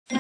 Hey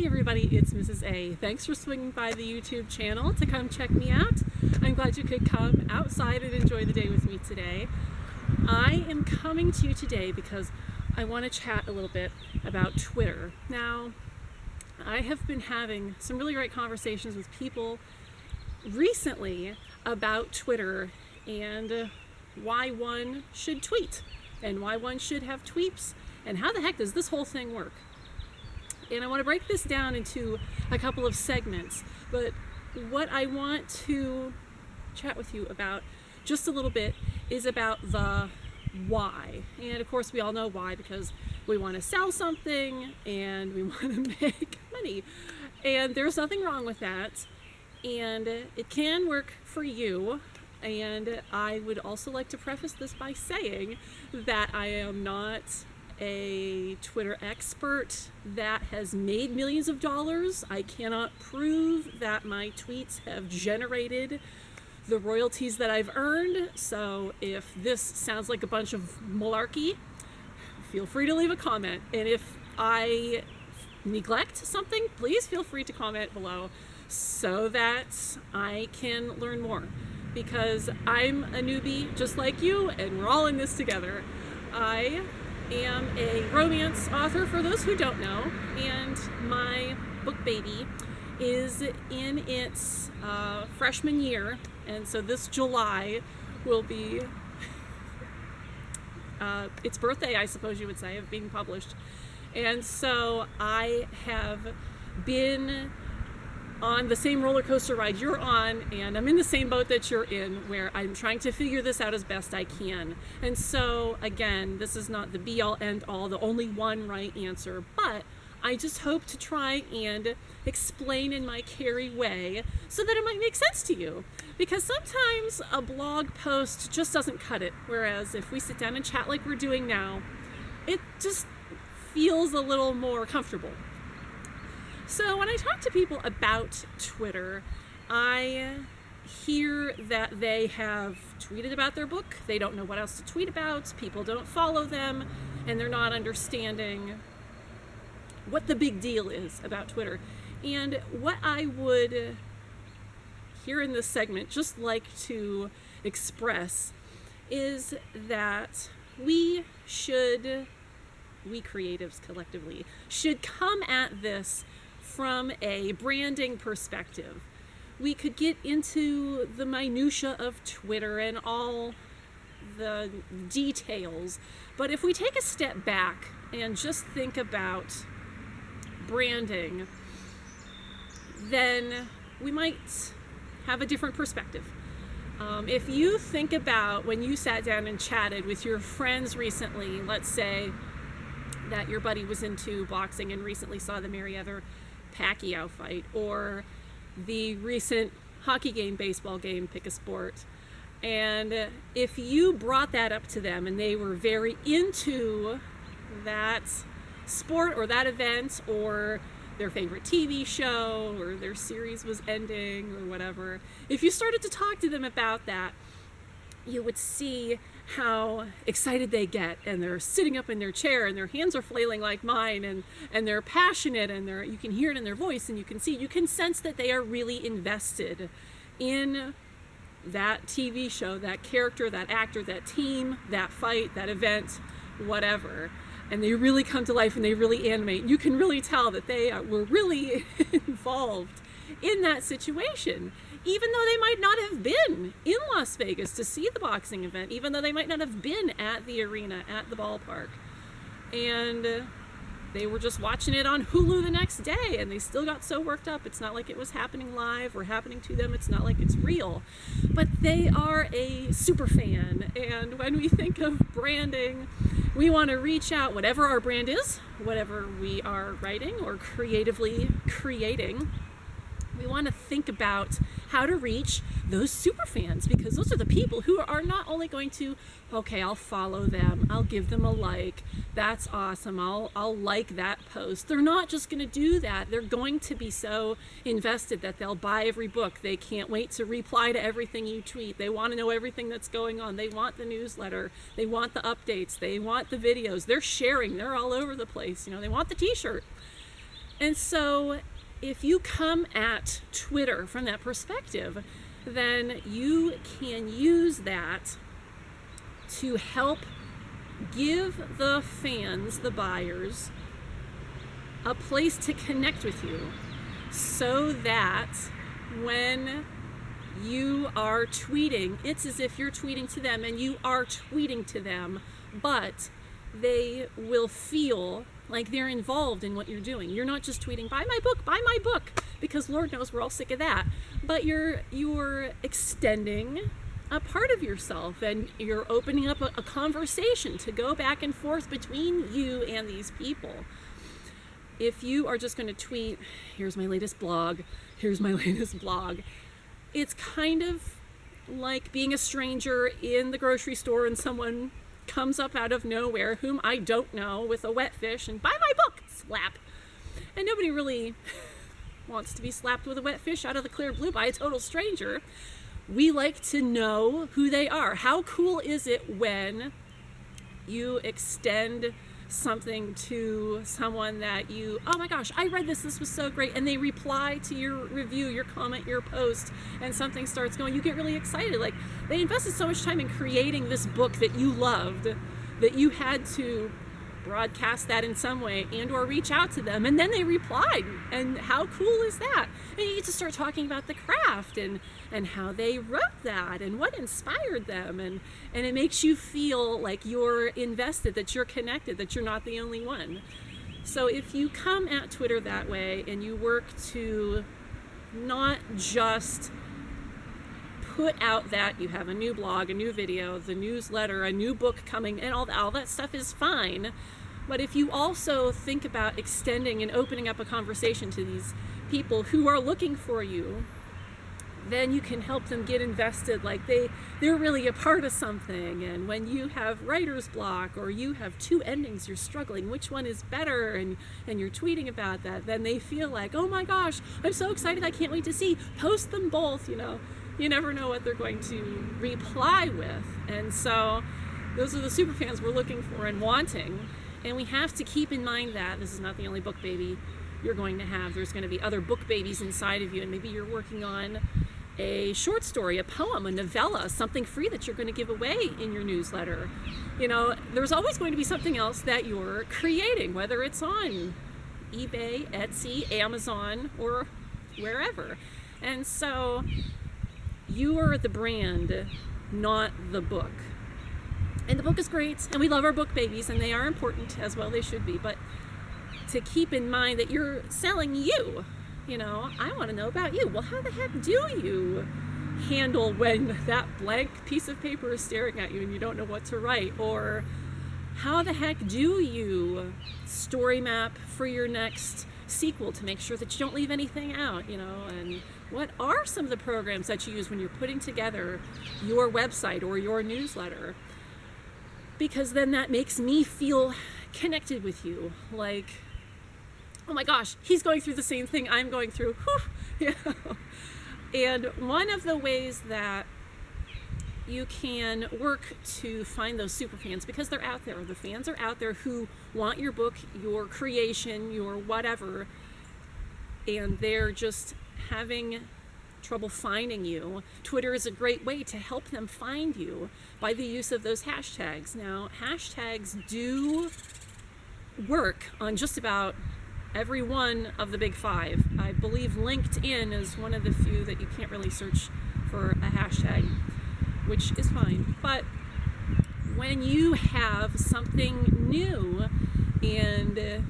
everybody, it's Mrs. A. Thanks for swinging by the YouTube channel to come check me out. I'm glad you could come outside and enjoy the day with me today. I am coming to you today because I want to chat a little bit about Twitter. Now, I have been having some really great conversations with people recently about Twitter and why one should tweet and why one should have tweets and how the heck does this whole thing work. And I want to break this down into a couple of segments, but what I want to chat with you about just a little bit is about the why. And of course we all know why, because we want to sell something and we want to make money. And there's nothing wrong with that. And it can work for you. And I would also like to preface this by saying that I am not a Twitter expert that has made millions of dollars. I cannot prove that my tweets have generated the royalties that I've earned. So if this sounds like a bunch of malarkey, feel free to leave a comment. And if I neglect something, please feel free to comment below so that I can learn more, because I'm a newbie just like you and we're all in this together. I am a romance author, for those who don't know, and my book baby is in its freshman year, and so this July will be its birthday, I suppose you would say, of being published. And so I have been on the same roller coaster ride you're on, and I'm in the same boat that you're in, where I'm trying to figure this out as best I can. And so again, this is not the be all end all, the only one right answer, but I just hope to try and explain in my Carrie way so that it might make sense to you. Because sometimes a blog post just doesn't cut it, whereas if we sit down and chat like we're doing now, it just feels a little more comfortable. So when I talk to people about Twitter, I hear that they have tweeted about their book, they don't know what else to tweet about, people don't follow them, and they're not understanding what the big deal is about Twitter. And what I would, here in this segment, just like to express is that we creatives collectively, should come at this from a branding perspective. We could get into the minutia of Twitter and all the details, but if we take a step back and just think about branding, then we might have a different perspective. If you think about when you sat down and chatted with your friends recently, let's say that your buddy was into boxing and recently saw the Mayweather-Pacquiao fight, or the recent hockey game, baseball game, pick a sport. And if you brought that up to them and they were very into that sport or that event, or their favorite TV show, or their series was ending, or whatever, if you started to talk to them about that, you would see how excited they get, and they're sitting up in their chair and their hands are flailing like mine, and they're passionate, and you can hear it in their voice, and you can sense that they are really invested in that TV show, that character, that actor, that team, that fight, that event, whatever. And they really come to life and they really animate. You can really tell that they were really involved in that situation, even though they might not have been in Las Vegas to see the boxing event, even though they might not have been at the arena, at the ballpark. And they were just watching it on Hulu the next day, and they still got so worked up. It's not like it was happening live or happening to them. It's not like it's real. But they are a super fan. And when we think of branding, we want to reach out, whatever our brand is, whatever we are writing or creatively creating, We want to think about how to reach those super fans, because those are the people who are not only going to, okay, I'll follow them, I'll give them a like, that's awesome, I'll like that post. They're not just going to do that. They're going to be so invested that they'll buy every book. They can't wait to reply to everything you tweet. They want to know everything that's going on. They want the newsletter. They want the updates. They want the videos. They're sharing. They're all over the place. They want the t-shirt. And so if you come at Twitter from that perspective, then you can use that to help give the fans, the buyers, a place to connect with you, so that when you are tweeting, it's as if you're tweeting to them and you are tweeting to them, but they will feel like they're involved in what you're doing. You're not just tweeting, buy my book, because Lord knows we're all sick of that. But you're extending a part of yourself, and you're opening up a conversation to go back and forth between you and these people. If you are just going to tweet, here's my latest blog, it's kind of like being a stranger in the grocery store and someone comes up out of nowhere whom I don't know with a wet fish and buy my book, slap. And nobody really wants to be slapped with a wet fish out of the clear blue by a total stranger. We like to know who they are. How cool is it when you extend something to someone that you, oh my gosh, I read this was so great, and they reply to your review, your comment, your post, and something starts going, you get really excited. Like, they invested so much time in creating this book that you loved that you had to broadcast that in some way and or reach out to them, and then they replied. And how cool is that? And you get to start talking about the craft and how they wrote that and what inspired them, and it makes you feel like you're invested, that you're connected, that you're not the only one. So if you come at Twitter that way and you work to not just put out that you have a new blog, a new video, the newsletter, a new book coming, and all that stuff is fine. But if you also think about extending and opening up a conversation to these people who are looking for you, then you can help them get invested, like they're really a part of something. And when you have writer's block, or you have two endings, you're struggling, which one is better, and you're tweeting about that, then they feel like, oh my gosh, I'm so excited, I can't wait to see, post them both. You never know what they're going to reply with. And so those are the super fans we're looking for and wanting. And we have to keep in mind that this is not the only book baby you're going to have. There's going to be other book babies inside of you, and maybe you're working on a short story, a poem, a novella, something free that you're going to give away in your newsletter. There's always going to be something else that you're creating, whether it's on eBay, Etsy, Amazon, or wherever. And so you are the brand, not the book. And the book is great, and we love our book babies, and they are important, as well they should be, but to keep in mind that you're selling you. I want to know about you. Well, how the heck do you handle when that blank piece of paper is staring at you and you don't know what to write? Or how the heck do you story map for your next sequel to make sure that you don't leave anything out, and what are some of the programs that you use when you're putting together your website or your newsletter? Because then that makes me feel connected with you, like, oh my gosh, he's going through the same thing I'm going through. And one of the ways that you can work to find those super fans, because they're out there, the fans are out there who want your book, your creation, your whatever, and they're just having trouble finding you. Twitter is a great way to help them find you by the use of those hashtags. Now, hashtags do work on just about every one of the big five. I believe LinkedIn is one of the few that you can't really search for a hashtag, which is fine. But when you have something new and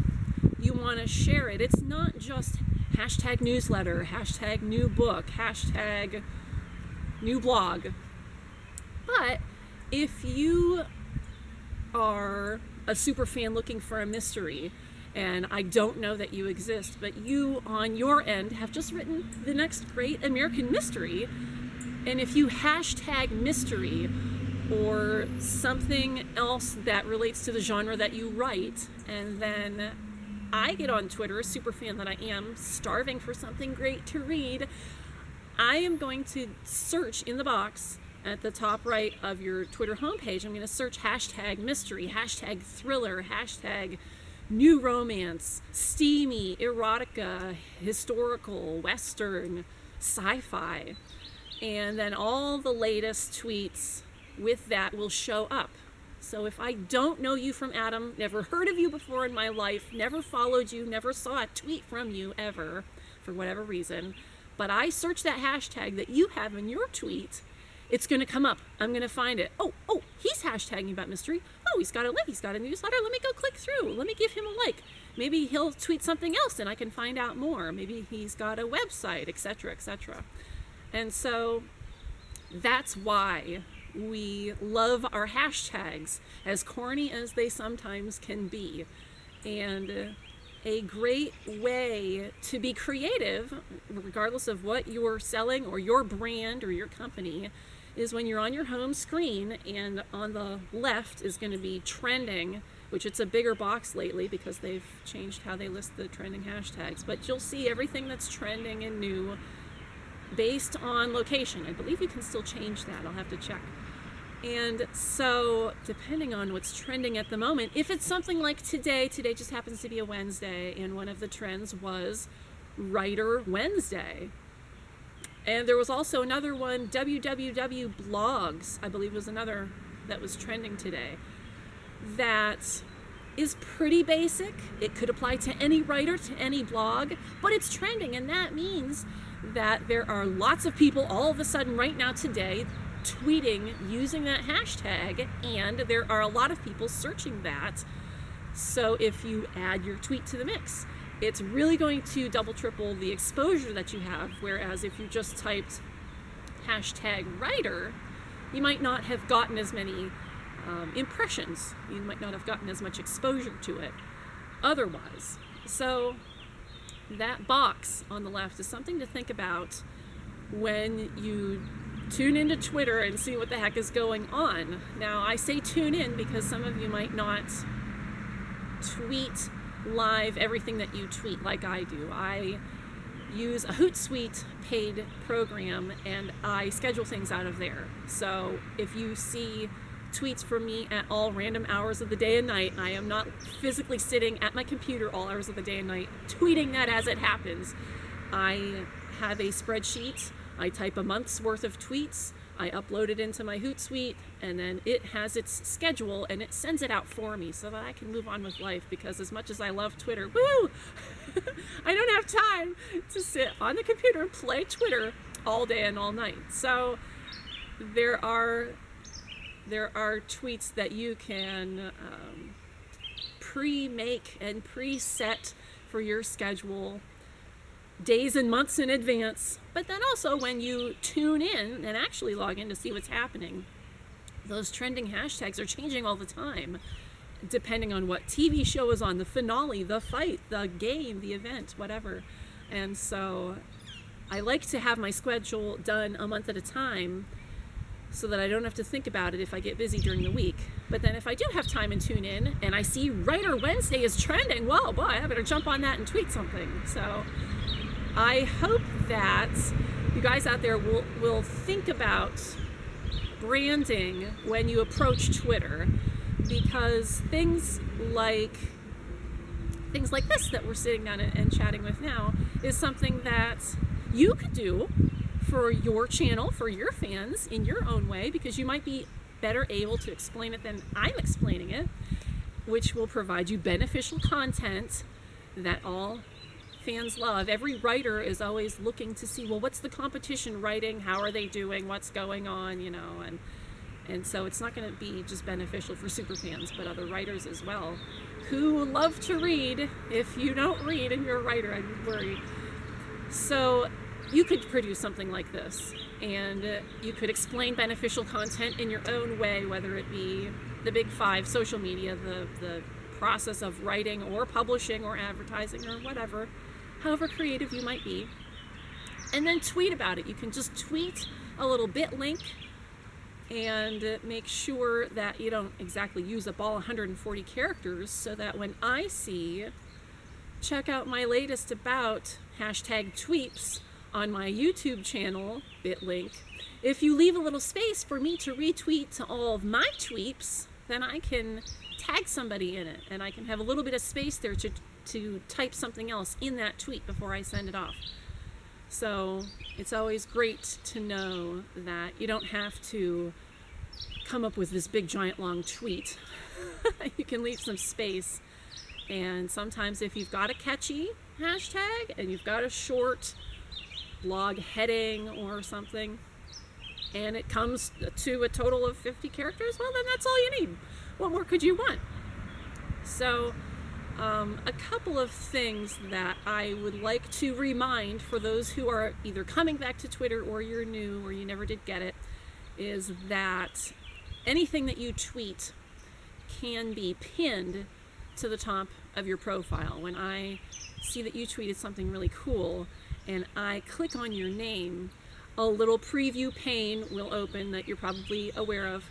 you want to share it, it's not just hashtag newsletter, hashtag new book, hashtag new blog. But if you are a super fan looking for a mystery, and I don't know that you exist, but you on your end have just written the next great American mystery. And if you hashtag mystery or something else that relates to the genre that you write, and then I get on Twitter, a super fan that I am, starving for something great to read, I am going to search in the box at the top right of your Twitter homepage. I'm going to search hashtag mystery, hashtag thriller, hashtag new romance, steamy, erotica, historical, western, sci-fi. And then all the latest tweets with that will show up. So if I don't know you from Adam, never heard of you before in my life, never followed you, never saw a tweet from you ever, for whatever reason, but I search that hashtag that you have in your tweet, it's going to come up. I'm going to find it. Oh, he's hashtagging about mystery. Oh, he's got a link. He's got a newsletter. Let me go click through. Let me give him a like. Maybe he'll tweet something else and I can find out more. Maybe he's got a website, etc., etc. And so that's why we love our hashtags, as corny as they sometimes can be. And a great way to be creative, regardless of what you're selling or your brand or your company, is when you're on your home screen and on the left is going to be trending, which it's a bigger box lately because they've changed how they list the trending hashtags. But you'll see everything that's trending and new based on location. I believe you can still change that. I'll have to check. And so depending on what's trending at the moment, if it's something like today just happens to be a Wednesday, and one of the trends was Writer Wednesday. And there was also another one, www blogs, I believe was another that was trending today. That is pretty basic. It could apply to any writer, to any blog, but it's trending, and that means that there are lots of people all of a sudden right now today tweeting using that hashtag, and there are a lot of people searching that. So if you add your tweet to the mix, it's really going to double, triple the exposure that you have, whereas if you just typed hashtag writer, you might not have gotten as many impressions. You might not have gotten as much exposure to it otherwise. So that box on the left is something to think about when you tune into Twitter and see what the heck is going on. Now, I say tune in because some of you might not tweet live everything that you tweet like I do. I use a Hootsuite paid program and I schedule things out of there. So if you see tweets from me at all random hours of the day and night, I am not physically sitting at my computer all hours of the day and night tweeting that as it happens. I have a spreadsheet. I type a month's worth of tweets, I upload it into my Hootsuite, and then it has its schedule and it sends it out for me so that I can move on with life, because as much as I love Twitter, woo, I don't have time to sit on the computer and play Twitter all day and all night. So there are tweets that you can pre-make and preset for your schedule days and months in advance. But then also when you tune in and actually log in to see what's happening, those trending hashtags are changing all the time, depending on what TV show is on, the finale, the fight, the game, the event, whatever. And so I like to have my schedule done a month at a time so that I don't have to think about it if I get busy during the week. But then if I do have time and tune in and I see Writer Wednesday is trending, well, boy, I better jump on that and tweet something. So I hope that you guys out there will think about branding when you approach Twitter, because things like this that we're sitting down and chatting with now is something that you could do for your channel, for your fans in your own way, because you might be better able to explain it than I'm explaining it, which will provide you beneficial content that all fans love. Every writer is always looking to see, well, what's the competition writing? How are they doing? What's going on? And so it's not going to be just beneficial for super fans, but other writers as well who love to read. If you don't read and you're a writer, I'd worry. So you could produce something like this, and you could explain beneficial content in your own way, whether it be the big five, social media, the process of writing or publishing or advertising or whatever, however creative you might be. And then tweet about it. You can just tweet a little bit link and make sure that you don't exactly use up all 140 characters, so that when I see, check out my latest about #tweeps on my YouTube channel, bit link, if you leave a little space for me to retweet to all of my tweeps, then I can tag somebody in it, and I can have a little bit of space there to type something else in that tweet before I send it off. So it's always great to know that you don't have to come up with this big giant long tweet. You can leave some space, and sometimes if you've got a catchy hashtag and you've got a short blog heading or something, and it comes to a total of 50 characters, well, then that's all you need. What more could you want? So a couple of things that I would like to remind for those who are either coming back to Twitter or you're new or you never did get it, is that anything that you tweet can be pinned to the top of your profile. When I see that you tweeted something really cool and I click on your name, a little preview pane will open that you're probably aware of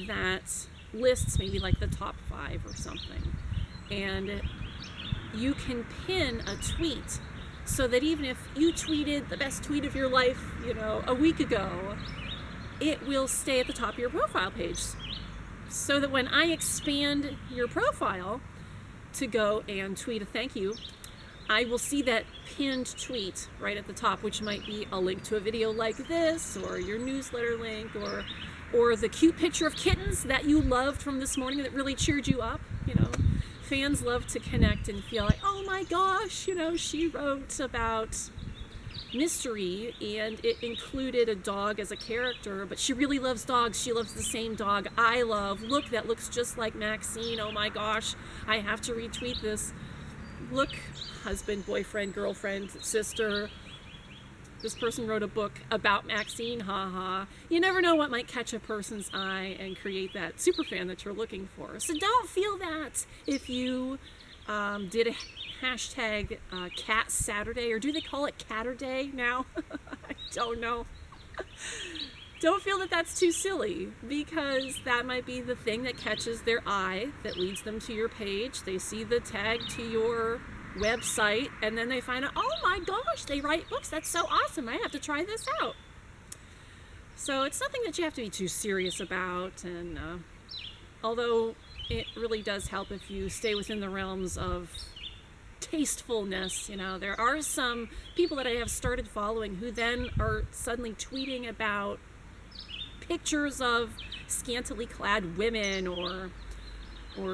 that lists maybe like the top 5 or something. And you can pin a tweet so that even if you tweeted the best tweet of your life, a week ago, it will stay at the top of your profile page. So that when I expand your profile to go and tweet a thank you, I will see that pinned tweet right at the top, which might be a link to a video like this, or your newsletter link, or the cute picture of kittens that you loved from this morning that really cheered you up. Fans love to connect and feel like, oh my gosh, she wrote about mystery and it included a dog as a character, but she really loves dogs. She loves the same dog I love. Look, that looks just like Maxine. Oh my gosh, I have to retweet this. Look, husband, boyfriend, girlfriend, sister, this person wrote a book about Maxine, haha. You never know what might catch a person's eye and create that super fan that you're looking for. So don't feel that if you did a hashtag Cat Saturday, or do they call it Catterday now? I don't know. Don't feel that that's too silly, because that might be the thing that catches their eye, that leads them to your page. They see the tag to your website, and then they find out, oh my gosh, they write books. That's so awesome. I have to try this out. So it's nothing that you have to be too serious about, and although it really does help if you stay within the realms of tastefulness. There are some people that I have started following who then are suddenly tweeting about pictures of scantily clad women or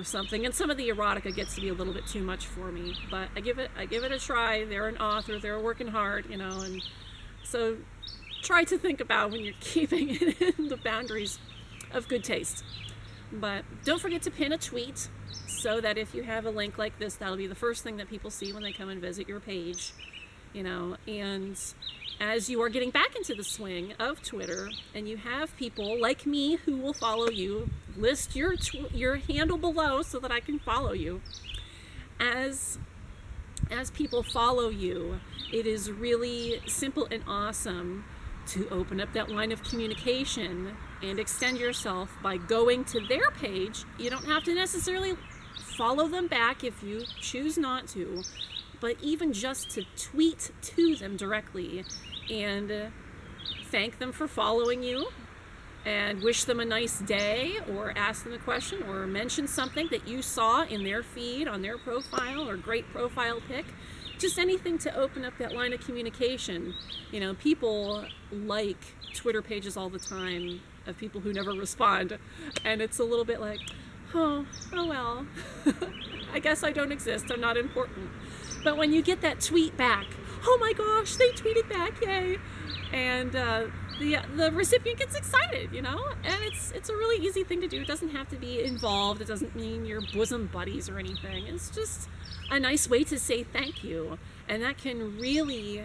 something, and some of the erotica gets to be a little bit too much for me, but I give it a try. They're an author, they're working hard, and so try to think about when you're keeping it in the boundaries of good taste. But don't forget to pin a tweet, so that if you have a link like this, that'll be the first thing that people see when they come and visit your page. And as you are getting back into the swing of Twitter, and you have people like me who will follow you, list your handle below so that I can follow you. As people follow you, it is really simple and awesome to open up that line of communication and extend yourself by going to their page. You don't have to necessarily follow them back if you choose not to, but even just to tweet to them directly and thank them for following you and wish them a nice day, or ask them a question, or mention something that you saw in their feed on their profile, or great profile pic. Just anything to open up that line of communication. People like Twitter pages all the time of people who never respond, and it's a little bit like, oh well, I guess I don't exist, I'm not important. But when you get that tweet back, oh my gosh, they tweeted back, yay, and the recipient gets excited, and it's a really easy thing to do. It doesn't have to be involved. It doesn't mean you're bosom buddies or anything. It's just a nice way to say thank you, and that can really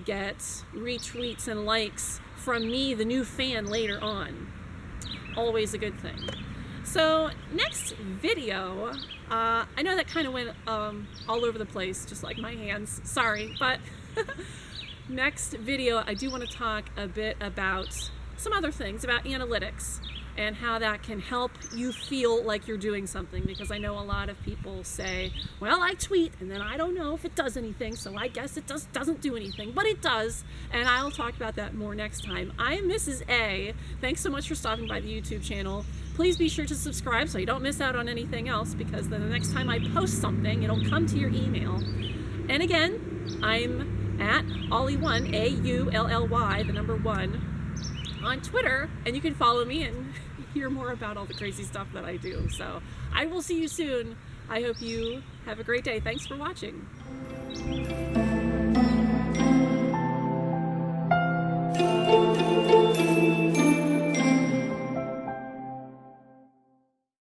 get retweets and likes from me, the new fan, later on. Always a good thing. So next video, I know that kind of went all over the place, just like my hands, sorry, but next video I do want to talk a bit about some other things, about analytics and how that can help you feel like you're doing something, because I know a lot of people say, well, I tweet and then I don't know if it does anything, so I guess it doesn't do anything, but it does, and I'll talk about that more next time. I am Mrs. A. Thanks so much for stopping by the YouTube channel. Please be sure to subscribe so you don't miss out on anything else, because then the next time I post something, it'll come to your email. And again, I'm at Auly1, A-U-L-L-Y, the number 1, on Twitter, and you can follow me and hear more about all the crazy stuff that I do. So I will see you soon. I hope you have a great day. Thanks for watching.